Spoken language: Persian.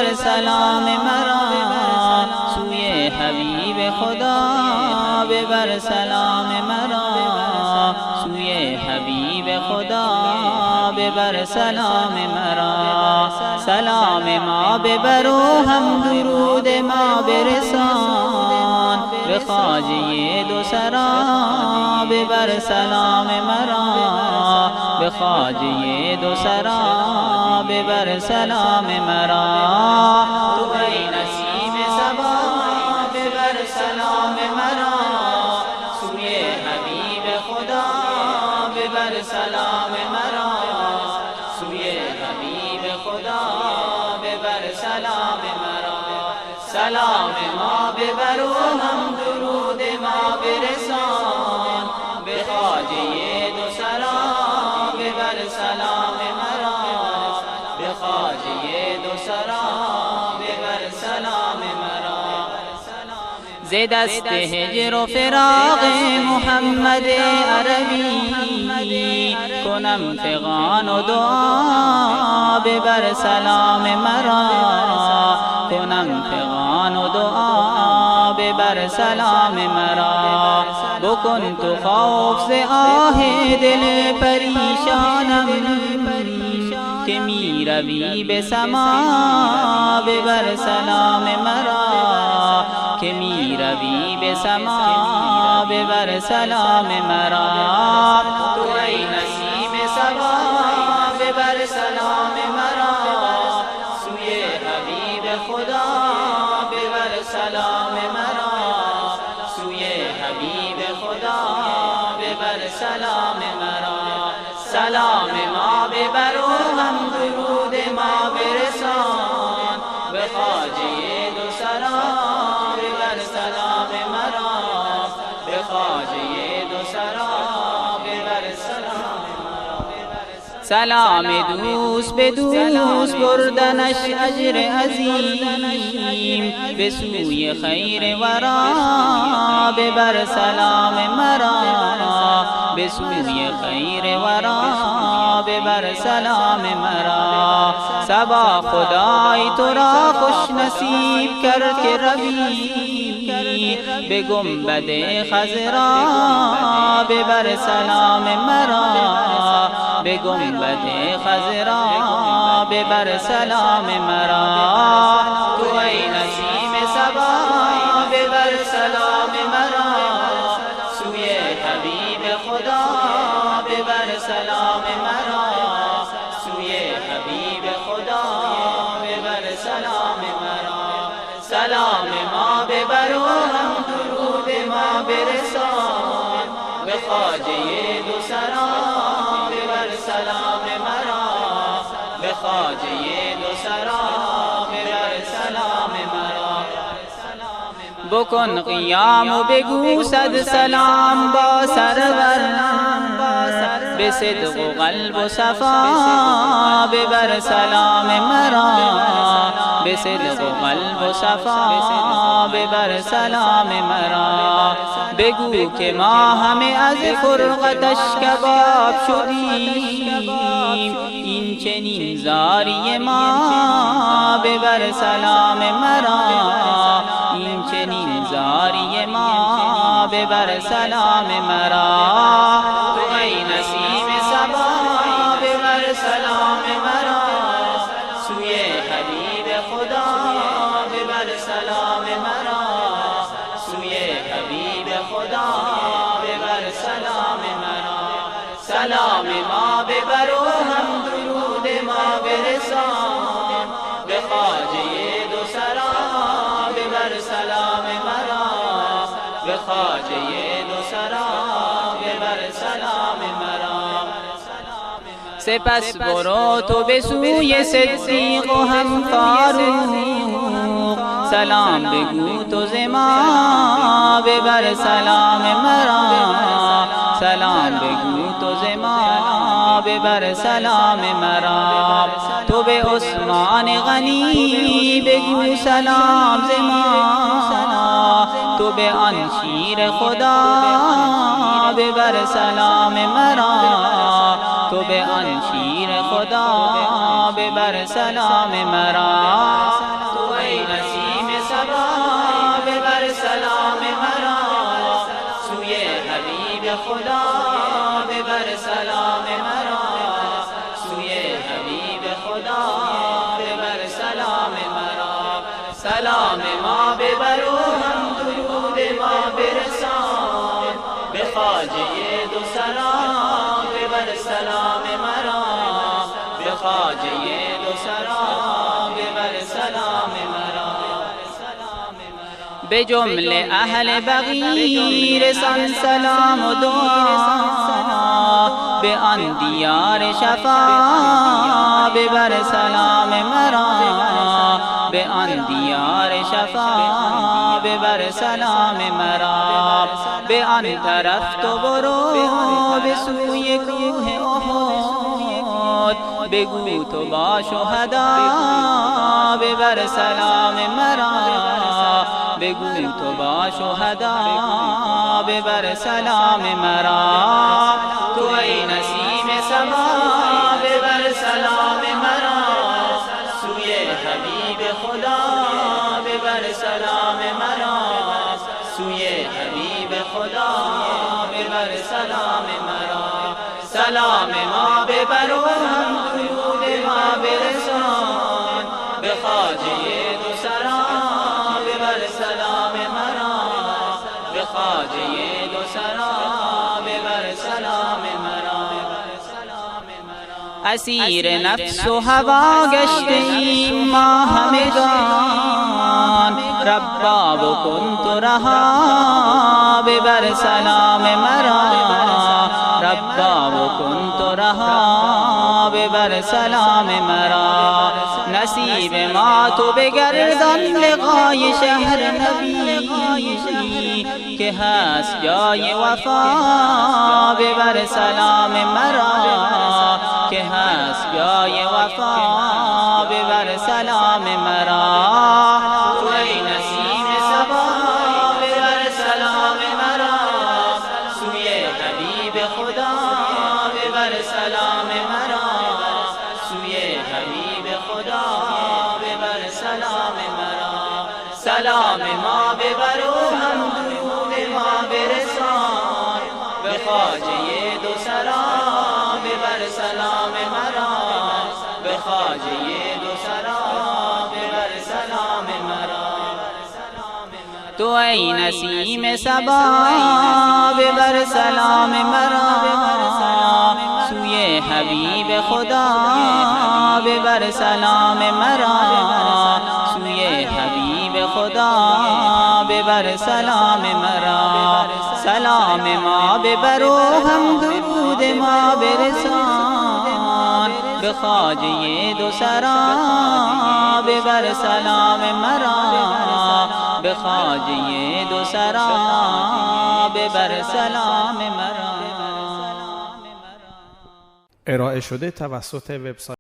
ببر سلام مرا سوی حبیب خدا، ببر سلام مرا سوی حبیب خدا، ببر سلام مرا. سلام ما ببر و هم درود ما برسان به خواجه دو سرا، ببر سلام مرا به خواجه دو سرا، ببر سلام مرا. تو ای نسیم صبا ببر سلام مرا سوی حبیب خدا، ببر سلام مرا سوی حبیب خدا، ببر سلام مرا. سلام ما ببر و هم درود ما برسان به خواجه دو سرا، ببر سلام مرا به خواجه دو سرا، ببر سلام مرا. ز دست هجر و فراق محمد عربی کنم فغان و دعا، ببر سلام مرا کنم فغان و دعا، ببر سلام مرا. بکن تو خوف ز آه دل پریشانم که می روی به سما، ببر سلام مرا که می روی به سما، ببر سلام مرا. تو ای نسیم صبا ببر سلام مرا سوی حبیب خدا، ببر سلام مرا سوی حبیب خدا، ببر سلام مرا. سلام ما ببر و هم درود ما برسان به خواجه دو سرا، ببر سلام مرا به خواجه دو سرا، ببر سلام مرا. سلام دوست به دوست بردنش اجر عظیم به سوی خیر ورا، ببر سلام مرا به سوی خیر ورا، ببر سلام مرا. صبا خدای تو را خوش نصیب کرد که روی به گنبد خضرا، ببر سلام مرا به گنبد خضرا، ببر سلام مرا. تو ای نسیم صبا ببر سلام مرا سوی حبیب خدا، ببر سلام مرا سوی حبیب خدا، ببر سلام مرا. سلام ما ببر و هم درود ما برسان به خواجه دو سرا، ببر سلام مرا به خواجه دو سرا، ببر سلام مرا. بکن قیام و بگو صد سلام با سرور به صدق و قلب و صفا، ببر سلام مرا به صدق و قلب و صفا، ببر سلام مرا. بگو که ما همه از فرقتش کباب شدیم، این چنین زاری ما، ببر سلام مرا این چنین زاری ما، ببر سلام مرا. تو ای نسیم صبا ببر سلام مرا سوی حبیب خدا، ببر سلام مرا سوی حبیب خدا، ببر سلام مرا. سلام ما ببر و هم درود ما برسان به خواجه دو سرا، ببر سلام مرا به خواجه دو سرا، ببر سلام مرا. سپس برو تو به سوی صدیق و هم فاروق، سلام بگو تو ز ما، ببر سلام مرا سلام بگو تو ز ما، ببر سلام مرا. تو به عثمان غنی بگو سلام ز ما، تو به آن شیر خدا ببر سلام مرا، تو به آن شیر خدا ببر سلام مرا. خواجه دو سرا ببر سلام مرا، به خواجه دو سرا ببر سلام مرا. به جمله اهل بقی رسان سلام و دعا، به آن دیار شفا ببر سلام مرا، به آن دیار شفا ببر سلام مرا. به آن طرف تو برو به سوی کوه احد، بگو تو با شهدا ببر سلام مرا، بگو تو با شهدا ببر سلام مرا. تو ای نسیم سما ببر سلام مرا، سوی حبیب خدا ببر سلام مرا، سوی حبیب خدا ببر سلام مرا. سلام ما ببر و هم درود ما برسان، به خواجه دو سرا ببر سلام مرا، به خواجه دو سرا ببر سلام مرا. اسیر نفس و هوا گشته ایم ما همگان، ربا بکن تو رها ببر سلام مرا، ربا بکن تو رها ببر سلام مرا. نصیب ما تو بگردان لقای شهر نبی، که هست جای وفا ببر سلام مرا، که هست جای وفا ببر سلام مرا. تو ای نسیم صبا ببر سلام مرا، سوی حبیب خدا ببر سلام مرا، سوی حبیب خدا ببر سلام مرا. سلام ما ببر و هم درود ما برسان، به خواجه دو سرا ببر سلام مرا، به خواجه دو سرا ببر سلام مرا. تو ای نسیم صبا ببر سلام مرا، سوی حبیب خدا ببر سلام مرا، سوی حبیب خدا ببر سلام مرا. سلام ما ببر و هم درود ما برسان، به خواجه دو سرا ببر سلام مرا، به خواجه دو سرا ببر سلام مرا. ارائه شده توسط وبسایت